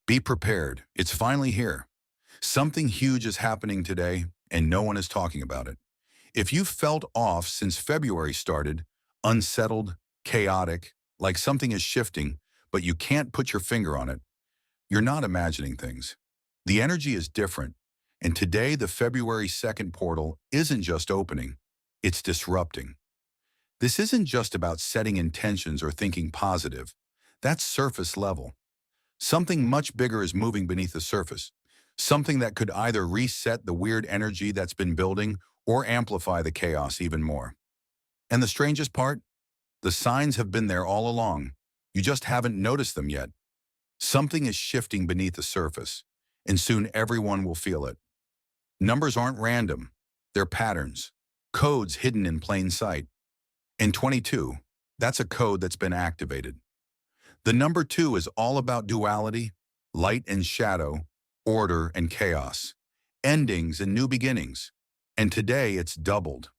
Be prepared. It's finally here. Something huge is happening today, and no one is talking about it. If you've felt off since February started, unsettled, chaotic, like something is shifting, but you can't put your finger on it, you're not imagining things. The energy is different, and today the February 2nd portal isn't just opening, it's disrupting. This isn't just about setting intentions or thinking positive. That's surface level. Something much bigger is moving beneath the surface. Something that could either reset the weird energy that's been building or amplify the chaos even more. And the strangest part? The signs have been there all along. You just haven't noticed them yet. Something is shifting beneath the surface, and soon everyone will feel it. Numbers aren't random. They're patterns, codes hidden in plain sight. And 22, that's a code that's been activated. The number 2 is all about duality, light and shadow, order and chaos, endings and new beginnings. And today it's doubled.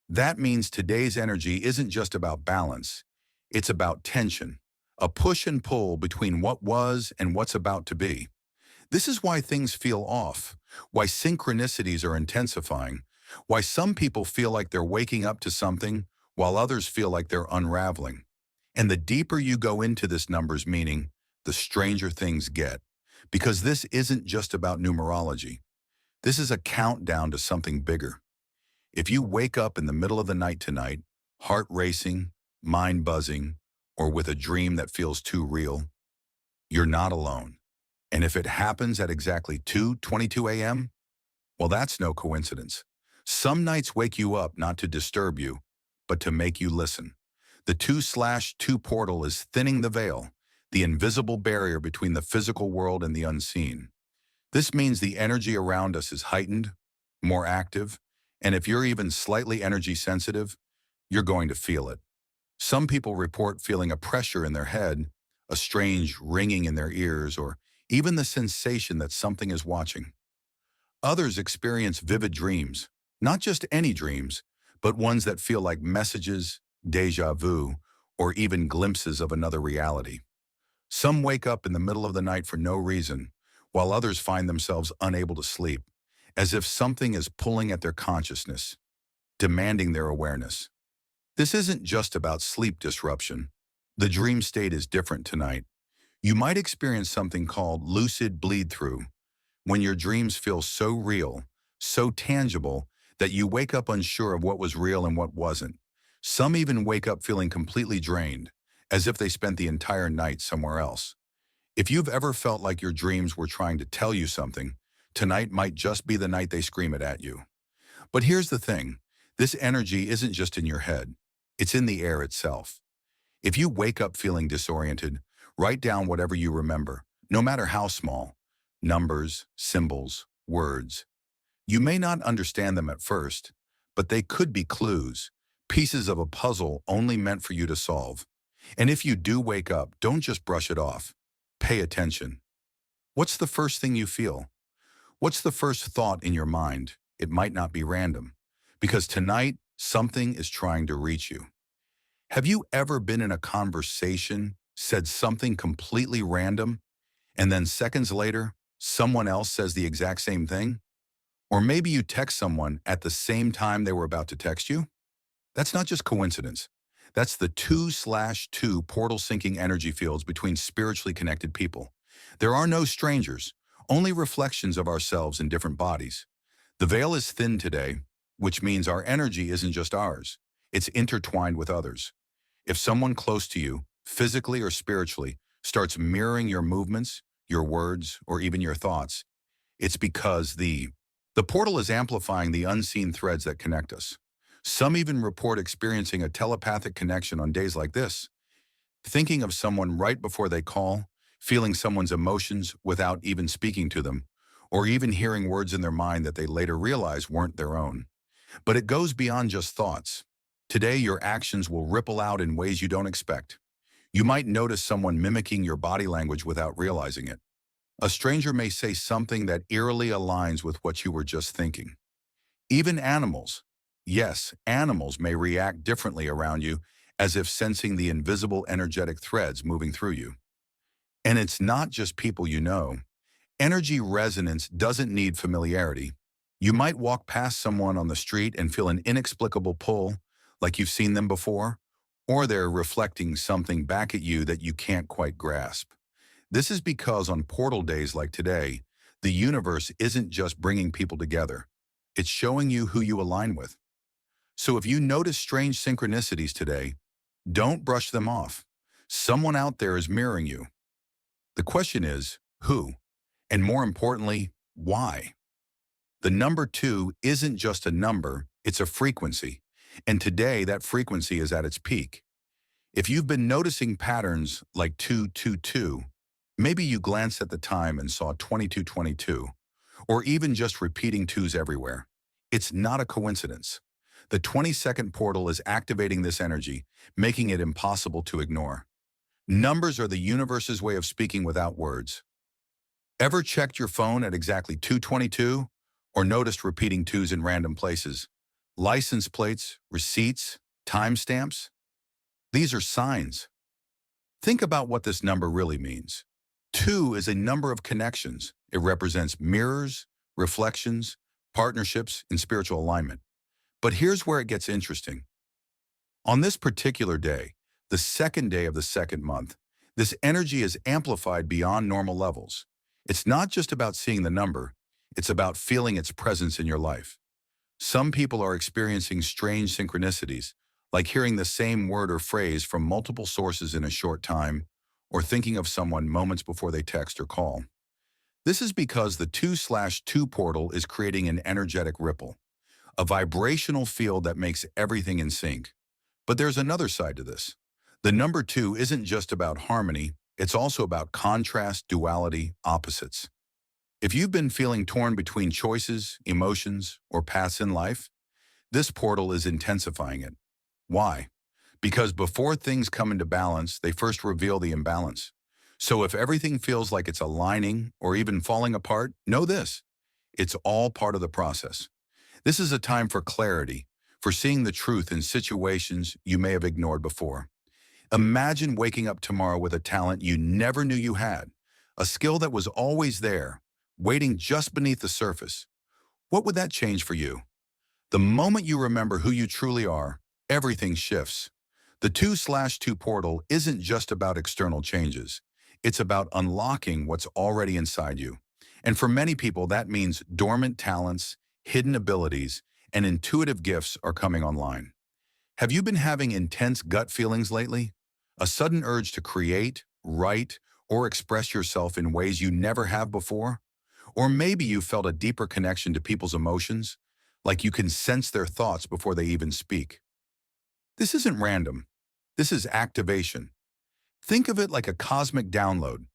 That means today's energy isn't just about balance, it's about tension, a push and pull between what was and what's about to be. This is why things feel off, why synchronicities are intensifying, why some people feel like they're waking up to something while others feel like they're unraveling. And the deeper you go into this number's meaning, the stranger things get. Because this isn't just about numerology. This is a countdown to something bigger. If you wake up in the middle of the night tonight, heart racing, mind buzzing, or with a dream that feels too real, you're not alone. And if it happens at exactly 2:22 a.m., well, that's no coincidence. Some nights wake you up not to disturb you, but to make you listen. The 2/2 portal is thinning the veil, the invisible barrier between the physical world and the unseen. This means the energy around us is heightened, more active, and if you're even slightly energy sensitive, you're going to feel it. Some people report feeling a pressure in their head, a strange ringing in their ears, or even the sensation that something is watching. Others experience vivid dreams, not just any dreams, but ones that feel like messages, déjà vu, or even glimpses of another reality. Some wake up in the middle of the night for no reason, while others find themselves unable to sleep, as if something is pulling at their consciousness, demanding their awareness. This isn't just about sleep disruption. The dream state is different tonight. You might experience something called lucid bleed-through, when your dreams feel so real, so tangible, that you wake up unsure of what was real and what wasn't. Some even wake up feeling completely drained, as if they spent the entire night somewhere else. If you've ever felt like your dreams were trying to tell you something, tonight might just be the night they scream it at you. But here's the thing, this energy isn't just in your head, it's in the air itself. If you wake up feeling disoriented, write down whatever you remember, no matter how small. Numbers, symbols, words. You may not understand them at first, but they could be clues, pieces of a puzzle only meant for you to solve. And if you do wake up, don't just brush it off. Pay attention. What's the first thing you feel? What's the first thought in your mind? It might not be random, because tonight, something is trying to reach you. Have you ever been in a conversation, said something completely random, and then seconds later, someone else says the exact same thing? Or maybe you text someone at the same time they were about to text you? That's not just coincidence. That's the 2/2 portal syncing energy fields between spiritually connected people. There are no strangers, only reflections of ourselves in different bodies. The veil is thin today, which means our energy isn't just ours. It's intertwined with others. If someone close to you, physically or spiritually, starts mirroring your movements, your words, or even your thoughts, it's because the portal is amplifying the unseen threads that connect us. Some even report experiencing a telepathic connection on days like this, thinking of someone right before they call, feeling someone's emotions without even speaking to them, or even hearing words in their mind that they later realize weren't their own. But it goes beyond just thoughts. Today, your actions will ripple out in ways you don't expect. You might notice someone mimicking your body language without realizing it. A stranger may say something that eerily aligns with what you were just thinking. Even animals, yes, animals may react differently around you, as if sensing the invisible energetic threads moving through you. And it's not just people you know. Energy resonance doesn't need familiarity. You might walk past someone on the street and feel an inexplicable pull, like you've seen them before, or they're reflecting something back at you that you can't quite grasp. This is because on portal days like today, the universe isn't just bringing people together. It's showing you who you align with. So if you notice strange synchronicities today, don't brush them off. Someone out there is mirroring you. The question is, who? And more importantly, why? The number 2 isn't just a number, it's a frequency. And today, that frequency is at its peak. If you've been noticing patterns like 222, maybe you glanced at the time and saw 2222, or even just repeating twos everywhere. It's not a coincidence. The 22nd portal is activating this energy, making it impossible to ignore. Numbers are the universe's way of speaking without words. Ever checked your phone at exactly 222 or noticed repeating twos in random places? License plates, receipts, timestamps? These are signs. Think about what this number really means. 2 is a number of connections. It represents mirrors, reflections, partnerships, and spiritual alignment. But here's where it gets interesting. On this particular day, the second day of the second month, this energy is amplified beyond normal levels. It's not just about seeing the number, it's about feeling its presence in your life. Some people are experiencing strange synchronicities, like hearing the same word or phrase from multiple sources in a short time, or thinking of someone moments before they text or call. This is because the 2/2 portal is creating an energetic ripple, a vibrational field that makes everything in sync. But there's another side to this. The number 2 isn't just about harmony, it's also about contrast, duality, opposites. If you've been feeling torn between choices, emotions, or paths in life, this portal is intensifying it. Why? Because before things come into balance, they first reveal the imbalance. So if everything feels like it's aligning or even falling apart, know this: it's all part of the process. This is a time for clarity, for seeing the truth in situations you may have ignored before. Imagine waking up tomorrow with a talent you never knew you had, a skill that was always there, waiting just beneath the surface. What would that change for you? The moment you remember who you truly are, everything shifts. The 2/2 portal isn't just about external changes. It's about unlocking what's already inside you. And for many people, that means dormant talents, hidden abilities, and intuitive gifts are coming online. Have you been having intense gut feelings lately? A sudden urge to create, write, or express yourself in ways you never have before? Or maybe you felt a deeper connection to people's emotions, like you can sense their thoughts before they even speak. This isn't random. This is activation. Think of it like a cosmic download,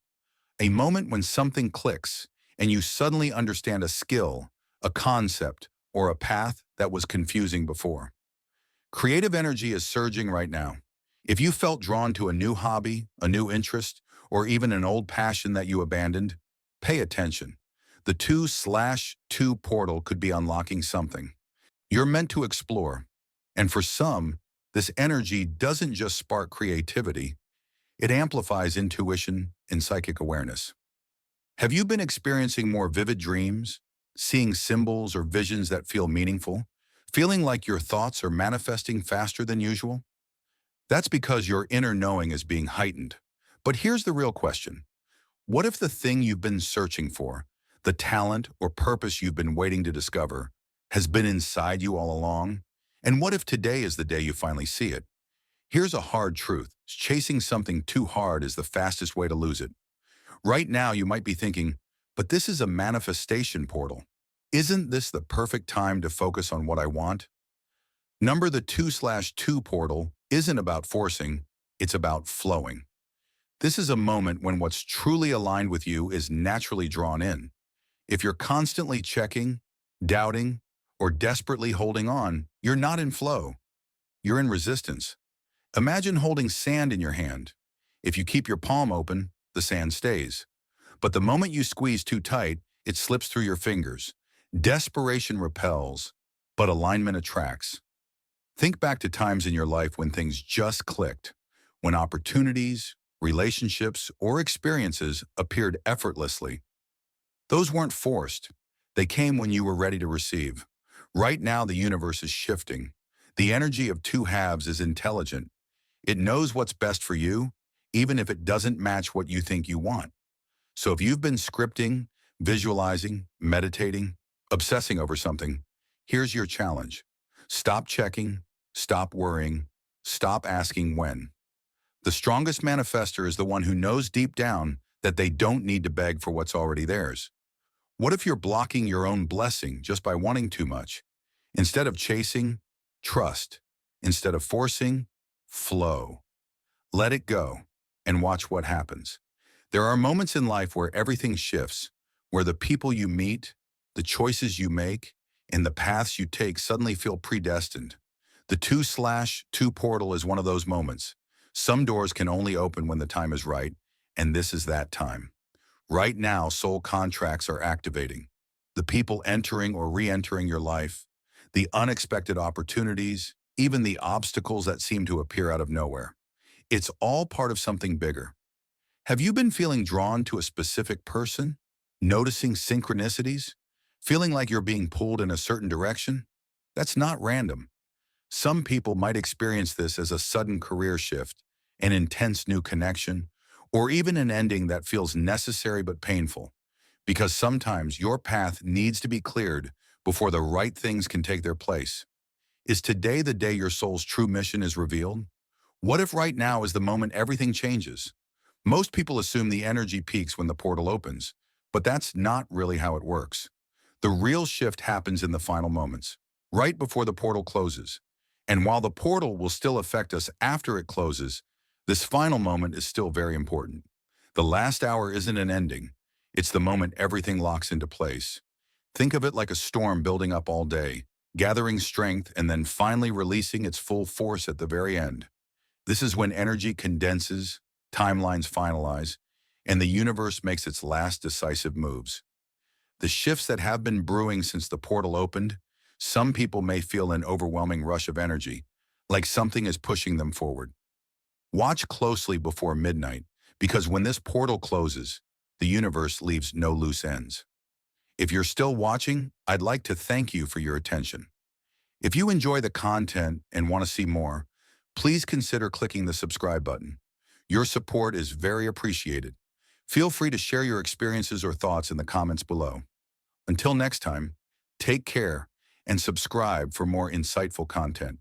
a moment when something clicks and you suddenly understand a skill, a concept, or a path that was confusing before. Creative energy is surging right now. If you felt drawn to a new hobby, a new interest, or even an old passion that you abandoned, pay attention. The 2/2 portal could be unlocking something you're meant to explore. And for some, this energy doesn't just spark creativity, it amplifies intuition and psychic awareness. Have you been experiencing more vivid dreams, seeing symbols or visions that feel meaningful, feeling like your thoughts are manifesting faster than usual? That's because your inner knowing is being heightened. But here's the real question. What if the thing you've been searching for, the talent or purpose you've been waiting to discover, has been inside you all along? And what if today is the day you finally see it? Here's a hard truth. Chasing something too hard is the fastest way to lose it. Right now, you might be thinking, but this is a manifestation portal. Isn't this the perfect time to focus on what I want? Number the 2/2 portal isn't about forcing, it's about flowing. This is a moment when what's truly aligned with you is naturally drawn in. If you're constantly checking, doubting, or desperately holding on, you're not in flow. You're in resistance. Imagine holding sand in your hand. If you keep your palm open, the sand stays. But the moment you squeeze too tight, it slips through your fingers. Desperation repels, but alignment attracts. Think back to times in your life when things just clicked, when opportunities, relationships, or experiences appeared effortlessly. Those weren't forced. They came when you were ready to receive. Right now, the universe is shifting. The energy of two halves is intelligent. It knows what's best for you, even if it doesn't match what you think you want. So if you've been scripting, visualizing, meditating, obsessing over something, here's your challenge. Stop checking, stop worrying, stop asking when. The strongest manifester is the one who knows deep down that they don't need to beg for what's already theirs. What if you're blocking your own blessing just by wanting too much? Instead of chasing, trust. Instead of forcing, flow. Let it go and watch what happens. There are moments in life where everything shifts, where the people you meet, the choices you make, and the paths you take suddenly feel predestined. The 2/2 portal is one of those moments. Some doors can only open when the time is right, and this is that time. Right now, soul contracts are activating. The people entering or re-entering your life, the unexpected opportunities, even the obstacles that seem to appear out of nowhere. It's all part of something bigger. Have you been feeling drawn to a specific person? Noticing synchronicities? Feeling like you're being pulled in a certain direction? That's not random. Some people might experience this as a sudden career shift, an intense new connection, or even an ending that feels necessary but painful. Because sometimes your path needs to be cleared before the right things can take their place. Is today the day your soul's true mission is revealed? What if right now is the moment everything changes? Most people assume the energy peaks when the portal opens, but that's not really how it works. The real shift happens in the final moments, right before the portal closes. And while the portal will still affect us after it closes, this final moment is still very important. The last hour isn't an ending. It's the moment everything locks into place. Think of it like a storm building up all day, gathering strength and then finally releasing its full force at the very end. This is when energy condenses, timelines finalize, and the universe makes its last decisive moves. The shifts that have been brewing since the portal opened, some people may feel an overwhelming rush of energy, like something is pushing them forward. Watch closely before midnight, because when this portal closes, the universe leaves no loose ends. If you're still watching, I'd like to thank you for your attention. If you enjoy the content and want to see more, please consider clicking the subscribe button. Your support is very appreciated. Feel free to share your experiences or thoughts in the comments below. Until next time, take care and subscribe for more insightful content.